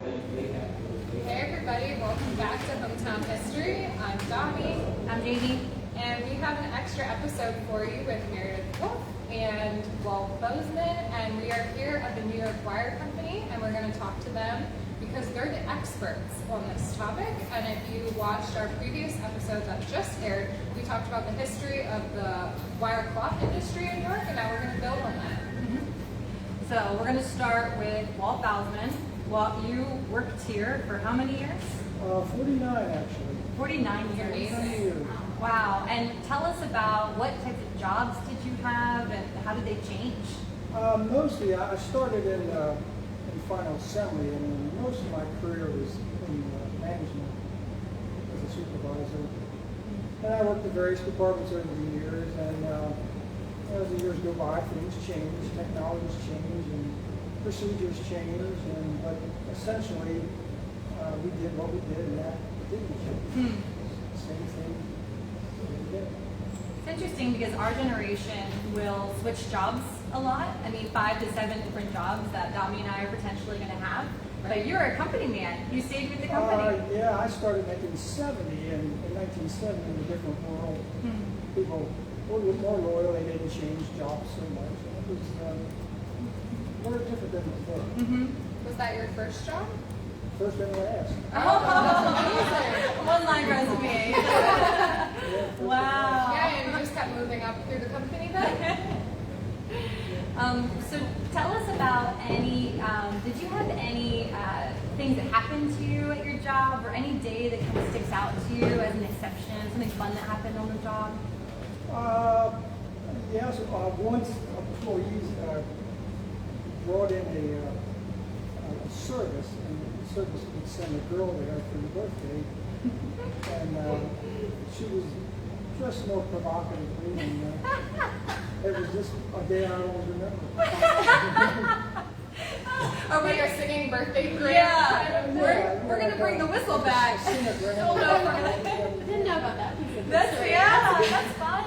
Hey everybody, welcome back to Hometown History. I'm Domi. I'm Jamie. And we have an extra episode for you with Meredith Wolfe and Walt Bausman. And we are here at the New York Wire Company, and we're going to talk to them because they're the experts on this topic. And if you watched our previous episode that just aired, we talked about the history of the wire cloth industry in New York, and now we're going to build on that. So we're going to start with Walt Bausman. Walt, you worked here for how many years? 49 actually. 49 years. 49 years. Wow. And tell us about what types of jobs did you have and how did they change? Mostly, I started in final assembly, and most of my career was in management as a supervisor. And I worked in various departments over the years, and as the years go by, things change, technologies change, and procedures change, but essentially we did what we did, and that didn't change. Same thing we did. It's interesting because our generation will switch jobs a lot. I mean, 5 to 7 different jobs that Domi and I are potentially going to have. But you're a company man. You stayed with the company. Yeah, I started in 1970, and in 1970 in a different world. People were more loyal, they didn't change jobs so much. It was more different than before. Was that your first job? First and last. One line resume. Wow. Yeah, and you just kept moving up through the company then? So tell us about any, did you have any things that happened to you at your job, or any day that kind of sticks out to you as an exception, something fun that happened on the job? Yes, once employees brought in a service, and the service would send a girl there for her birthday, and she was dressed more provocatively, and it was just a day I always remember. Oh, we are singing birthday grams. Yeah, we're going to bring the whistle back. I didn't know about that. That's fun.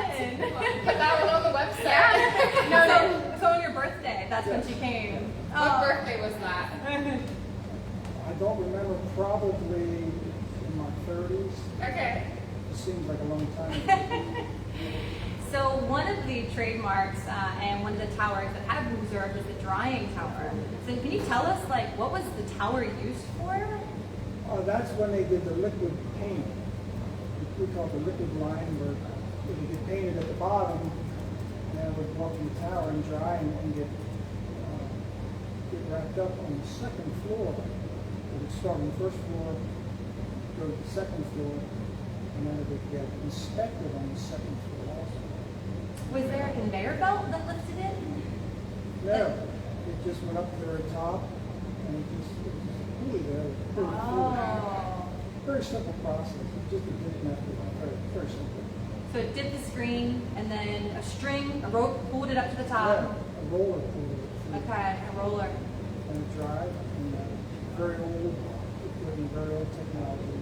Put that one on the website. Yeah. So on your birthday, that's when she came. What birthday was that? I don't remember, probably in my 30s. Okay. It seems like a long time ago. So one of the trademarks and one of the towers that have been preserved is the drying tower. So can you tell us, like, what was the tower used for? That's when they did the liquid paint. We call it the liquid line, where it would get painted at the bottom, and then it would go up in the tower and dry and get wrapped up on the second floor. It would start on the first floor, go to the second floor, and then it would get inspected on the second floor also. Was there a conveyor belt that lifted it? No, it just went up to the very top, and it was really very fluid. Very simple process. It's just a good method. Very simple. So it dipped the screen, and then a rope pulled it up to the top. Yeah, a roller pulled it. Okay, a roller. And it dried, and very old equipment, very old technology.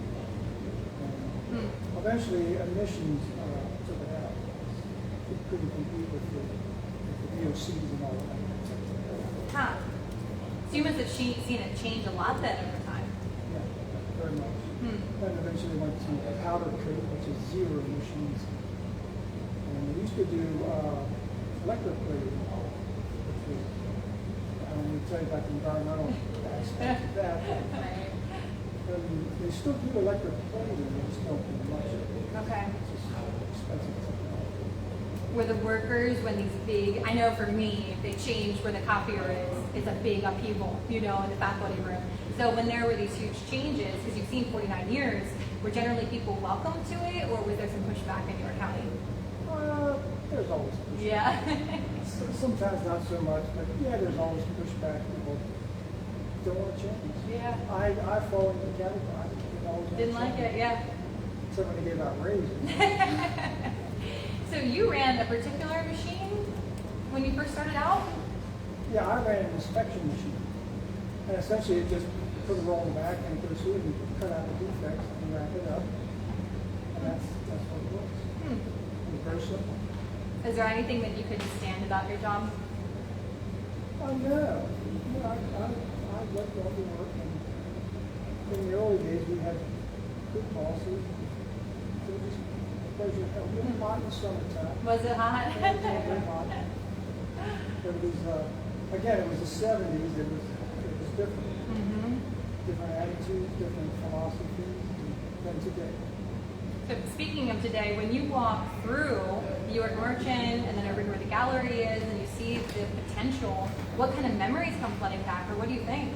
And eventually, emissions took it out. It couldn't compete with the VOCs and all that. Huh. So you must have seen it change a lot then over time. Yeah, very much. Then eventually went to powder coat, which is zero emissions. And we used to do electroplating, which was, I don't want to tell you about the environmental aspect of that. But they still do electroplating, they just don't do much of it. Okay. It's just expensive technology. Were the workers, when these big, I know for me, if they change where the copier is, it's a big upheaval, in the faculty room. So when there were these huge changes, because you've seen 49 years, were generally people welcome to it, or was there some pushback in your county? There's always pushback. Yeah. Sometimes not so much, but yeah, there's always pushback. People don't want to change. Yeah. I fall into the category. I always want Didn't to like change. it, yeah. Except when they gave out raises. So you ran a particular machine when you first started out? Yeah, I ran an inspection machine. And essentially it just put a roll in the back and go through and cut out the defects and wrap it up. And that's what it was. It was very simple. Is there anything that you couldn't stand about your job? No. I liked all the work, and in the early days, we had good policies. It was pleasure. It was hot in the summertime. Was it hot? It was very hot. It was, again, it was the 70s. It was different. Mm-hmm. Different attitudes, different philosophies than today. So speaking of today, when you walk through New York Merchant and then over where the gallery is and you see the potential, what kind of memories come flooding back, or what do you think?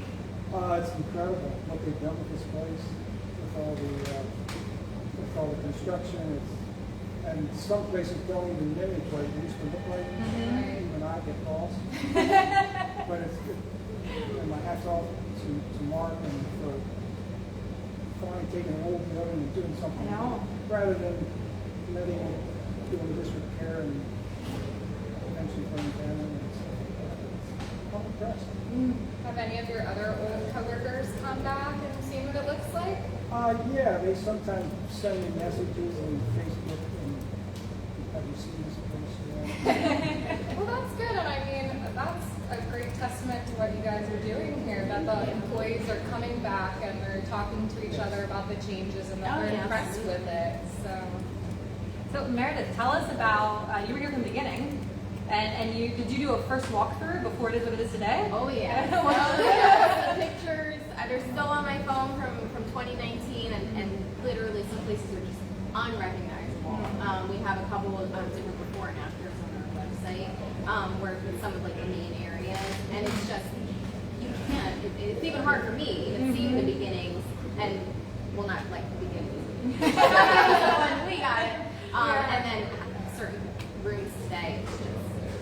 It's incredible what they've done with this place, with all the construction. And some places don't even mimic what it used to look like. Mm-hmm. Even I get lost. But and my hats off to Mark and for finally taking an old building and doing something rather than letting it doing disrepair and eventually burning down. I'm impressed. Have any of your other old coworkers come back and seen what it looks like? Yeah, they sometimes send me messages on Facebook and have you seen this place yet? Well, that's good, and I mean, that's a great testament to what you guys are doing here, that the employees are coming back and they're talking to each other about the changes and that they're impressed with it. So Meredith, tell us about, you were here from the beginning, and did you do a first walkthrough before it is what it is today? Oh yeah. So the pictures, they're still on my phone from 2019, and literally some places are just unrecognizable. We have a couple of different before and afters on our website, where with some of like the main areas, and it's just you can't. It's even hard for me even seeing the beginnings, and well, not like the beginnings. When we got it, and then certain rooms today,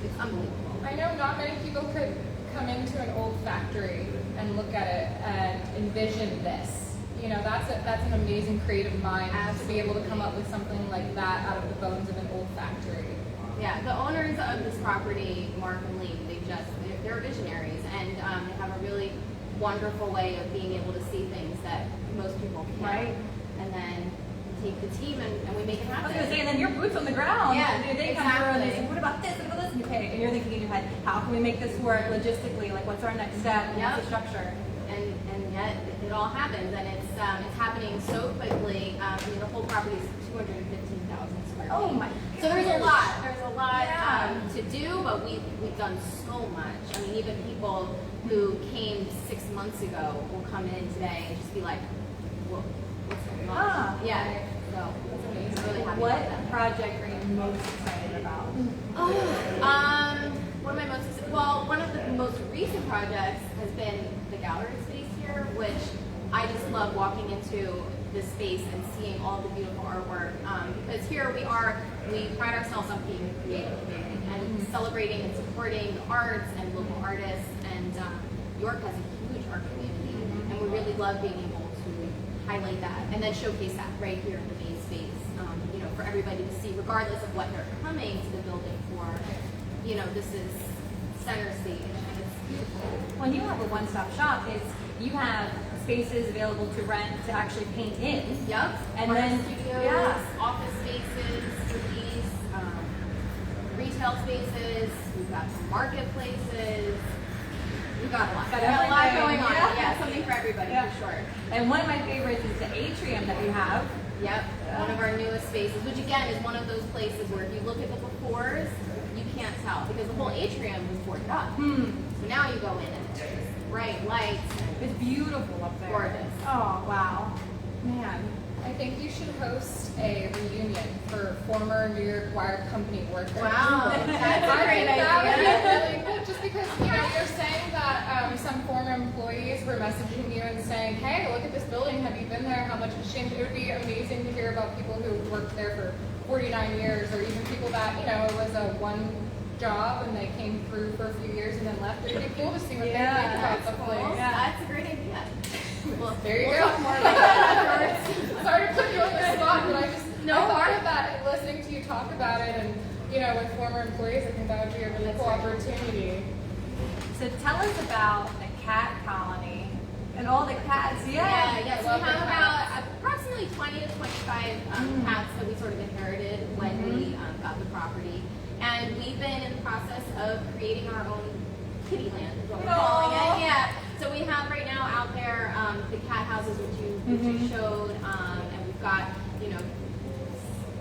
it's unbelievable. I know not many people could come into an old factory and look at it and envision this. You know, that's an amazing creative mind to be able to come up with something like that out of the bones of an old factory. Yeah, the owners of this property, Mark and Lee, they're visionaries, and they have a really wonderful way of being able to see things that most people can't. Right. And then take the team and we make it I happen. was going to say, and then your boots on the ground. Yeah, They come through and they say, exactly. what about this? What about this? And you're thinking in your head, how can we make this work logistically? Like, what's our next step? And what's the structure? And yet it all happens, and it's happening so quickly. I mean, the whole property is 215,000 square feet. Oh my So there's a lot. There's a lot Yeah. to do, but we've done so much. I mean, even people who came 6 months ago will come in today and just be like, "Whoa, what's going on?" Ah. Yeah. So it's amazing. Really happy What about that. project are you most excited about? What am I most excited? Well, one of the most recent projects has been the gallery space here, which I just love walking into this space and seeing all the beautiful artwork. Because here we pride ourselves on being creative and celebrating and supporting the arts and local artists. And York has a huge art community, and we really love being able to highlight that and then showcase that right here in the main space. You know, for everybody to see, regardless of what they're coming to the building for. You know, this is center stage, and it's beautiful. When you have a one-stop shop, you have spaces available to rent to actually paint in. Yep. And Art then studios, office spaces for these, retail spaces. We've got marketplaces. We've got a lot. Got We've got a lot everything. going on. Yeah. Yeah, something for everybody Yeah. for sure. And one of my favorites is the atrium that you have. Yep. One of our newest spaces, which again is one of those places where if you look at the befores, you can't tell because the whole atrium was boarded up. So now you go in and it's just bright lights. It's beautiful up there. Gorgeous. Oh, wow. Man. I think you should host a reunion for former New York Wire Company workers. Wow, that's a I great think that would be idea. really cool, just because you're saying that some former employees were messaging you and saying, "Hey, look at this building. Have you been there? How much it's changed?" It would be amazing to hear about people who worked there for 49 years, or even people that it was a one job and they came through for a few years and then left. It'd be cool to see what they think about the place. Yeah. That's a great idea. Well, There you we'll go. talk more about that afterwards. Sorry to put you on the spot, but I No, thought Mark. of that listening to you talk about it, and with former employees, I think that would be a really That's cool right. opportunity. So tell us about the cat colony and all the cats. Yeah, I so love we the have cats. about approximately 20 to 25 cats that we sort of inherited when we got the property. And we've been in the process of creating our own kitty land, is what we're calling it. Yeah. So we have right now out there the cat houses, which you which you showed, and we've got, you know,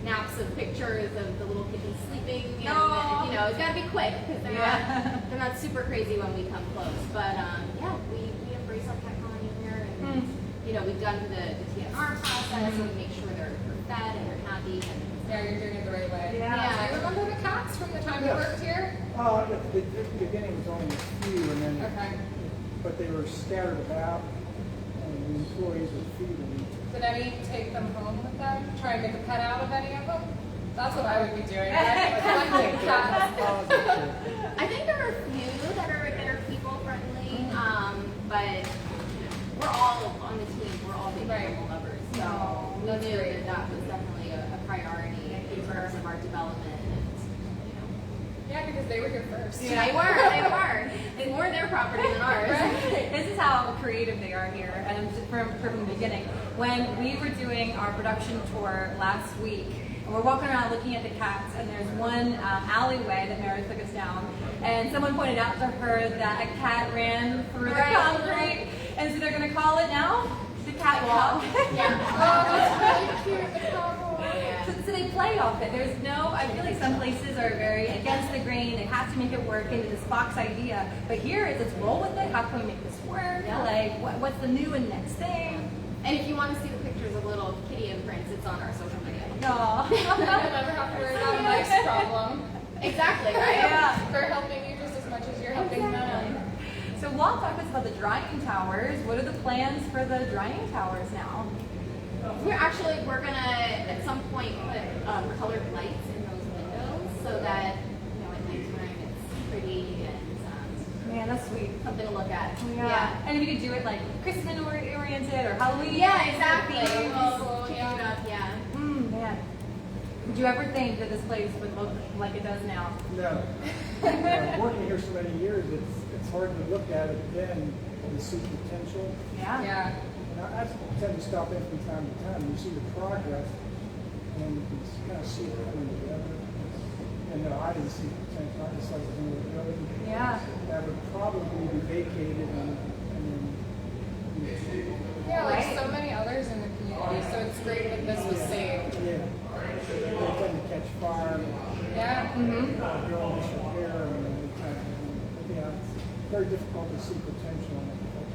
snaps of pictures of the little kittens sleeping, and you know, it's got to be quick because they're not super crazy when we come close. But yeah, we embrace our cat colony here, and you know, we've done the TNR process, so we make sure they're fed and they're happy. And Yeah, you're doing it the right way. Yeah. Do you remember the cats from the time you worked here? At the beginning it was only a few, and then, Okay. but they were scattered about, and the employees would feed them. Did any take them home with them? Try and make a pet out of any of them? That's what I would be doing. I'd be collecting cats. I think there are a few that are people friendly, but we're all on the team. We're all big animal lovers, so we that's knew great. that was definitely a priority in terms of our development. And you know, Yeah, because they were here first. they were. It's more their property than ours. This is how creative they are here, and just from the beginning. When we were doing our production tour last week, and we're walking around looking at the cats, and there's one alleyway that Meredith took us down, and someone pointed out to her that a cat ran through the concrete, and so they're going to call it now the catwalk. That's really cute. The cowboy. So they play off it. There's no, I feel like some places are very against the grain. They have to make it work into this box idea. But here is, let's roll with it. How can we make this work? Yeah. Like, what's the new and next thing? And if you want to see the pictures of little kitty imprints, it's on our social media. No. You'll never have to worry about a mice problem. Exactly, right? Yeah. They're helping you just as much as you're helping them. So Walt talked us about the drying towers. What are the plans for the drying towers now? We're gonna at some point put colored lights in those windows so that, you know, at nighttime it's pretty and Man, that's sweet. something to look at. Yeah. And if you could do it like Christmas oriented or Halloween. Yeah, exactly. themed. Oh, Change yeah. it up, yeah. Man. Did you ever think that this place would look like it does now? No. Working here so many years, it's hard to look at it then and see potential. Yeah. Yeah. And I tend to stop in from time to time, and you see the progress, and you can kind of see it coming together. And no, I didn't see potential. I just like the new building. Yeah. That would probably be vacated and then. Yeah, like so many others in the community. So it's great that this was saved. Yeah. They tend to catch fire. Yeah. Building disrepair, and they kind of, yeah, it's very difficult to see potential in it. But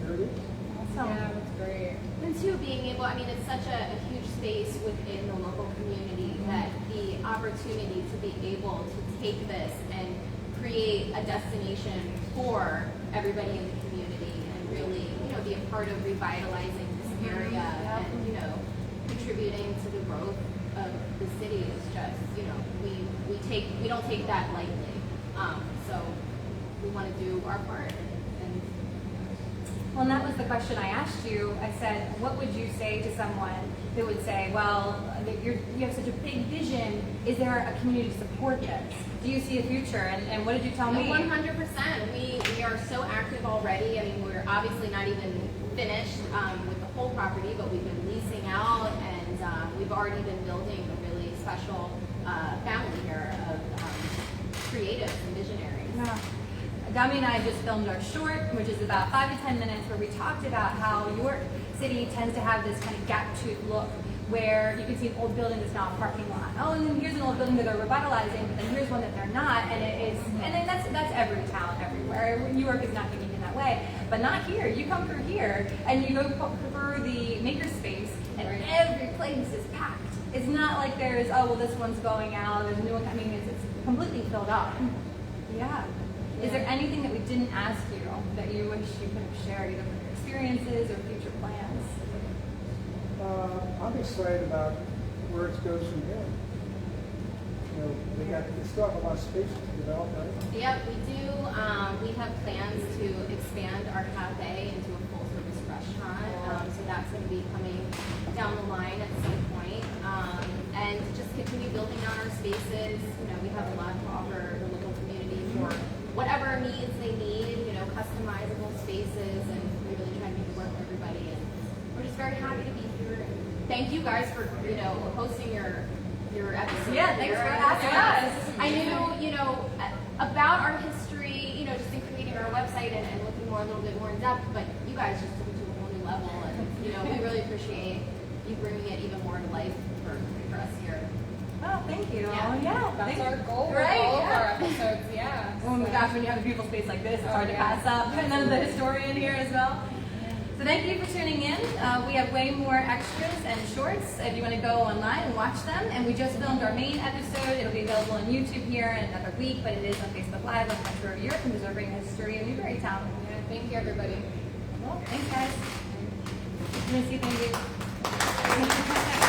here it is. Yeah, that's great. And two, being able, I mean, it's such a huge space within the local community that the opportunity to be able to take this and create a destination for everybody in the community and really, you know, be a part of revitalizing this area and, you know, contributing to the growth of the city is just, you know, we don't take that lightly. So we want to do our part. Well, and that was the question I asked you. I said, what would you say to someone who would say, well, you have such a big vision. Is there a community to support this? Do you see a future? And what did you tell me? 100%. We are so active already. I mean, we're obviously not even finished with the whole property, but we've been leasing out, and we've already been building a really special family here of creatives and visionaries. Yeah. Domi and I just filmed our short, which is about 5 to 10 minutes, where we talked about how York City tends to have this kind of gap-toothed look, where you can see an old building that's not a parking lot. Oh, and then here's an old building that they're revitalizing, but then here's one that they're not, and it is. And then that's every town, everywhere. New York is not unique in that way, but not here. You come through here, and you go through the makerspace, and every place is packed. It's not like there's, oh, well, this one's going out, there's a new one. I mean, it's completely filled up. Yeah. Is there anything that we didn't ask you that you wish you could have shared, either from your experiences or future plans? I'm excited about where it goes from here. You know, they still have a lot of space to develop, right? Yep, we do. We have plans to expand our cafe into a full-service restaurant. So that's going to be coming down the line at some point. And just continue building out our spaces. You know, we have a lot to offer the local community for whatever needs they need, you know, customizable spaces, and we really try to make it work for everybody. And we're just very happy to be here. And thank you guys for, you know, hosting your episode. Yeah, thanks for asking us. I knew, you know, about our history, you know, just in creating our website and looking a little bit more in depth, but you guys just took it to a whole new level, and we really appreciate you bringing it even more to life for us here. Oh, thank you. Yeah. That's our goal with Right, all of yeah. our episodes, yeah. Oh my gosh, when you have a beautiful space like this, it's hard to yeah. pass up. And then the historian here as well. So thank you for tuning in. We have way more extras and shorts if you want to go online and watch them. And we just filmed our main episode. It'll be available on YouTube here in another week, but it is on Facebook Live on Metro Europe and Preserving the History of Newburytown. Yeah, thank you, everybody. Well, thanks guys. I'm going to see you.